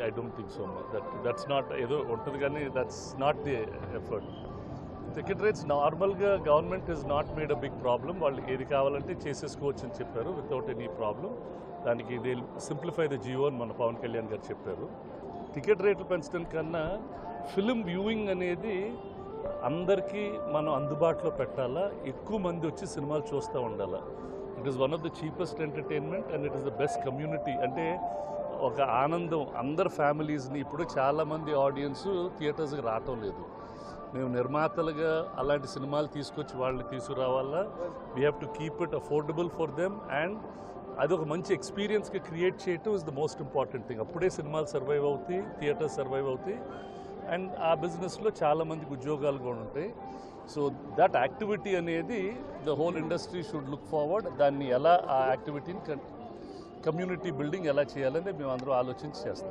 I don't think so. That's not ఏదో ఉంటుంది కానీ that's not the effort. Ticket rates నార్మల్గా government is not made a big problem. వాళ్ళు ఏది కావాలంటే చేసేసుకోవచ్చు అని చెప్పారు వితౌట్ ఎనీ ప్రాబ్లం. దానికి దే సింప్లిఫై ద జియో అని మన పవన్ కళ్యాణ్ గారు చెప్పారు. టికెట్ రేట్లు పెంచడం కన్నా ఫిలిం వ్యూయింగ్ అనేది అందరికీ మనం అందుబాటులో పెట్టాలా, ఎక్కువ మంది వచ్చి సినిమాలు చూస్తూ ఉండాలా. It is one of the cheapest entertainment and it is the best community. అంటే ఒక ఆనందం అందరు ఫ్యామిలీస్ని, ఇప్పుడు చాలామంది ఆడియన్స్ థియేటర్స్కి రావటం లేదు. మేము నిర్మాతలుగా అలాంటి సినిమాలు తీసుకొచ్చి వాళ్ళని తీసుకురావాలా. We have to keep it affordable for them and అది ఒక మంచి ఎక్స్పీరియన్స్గా క్రియేట్ చేయటం is the most important thing. అప్పుడే సినిమాలు సర్వైవ్ అవుతాయి, థియేటర్స్ సర్వైవ్ అవుతాయి అండ్ ఆ బిజినెస్లో చాలామందికి ఉద్యోగాలు కూడా ఉంటాయి. సో దట్ యాక్టివిటీ అనేది the whole industry should look forward. దాన్ని ఎలా ఆ యాక్టివిటీని కమ్యూనిటీ బిల్డింగ్ ఎలా చేయాలని మేము అందరూ ఆలోచించి చేస్తాం.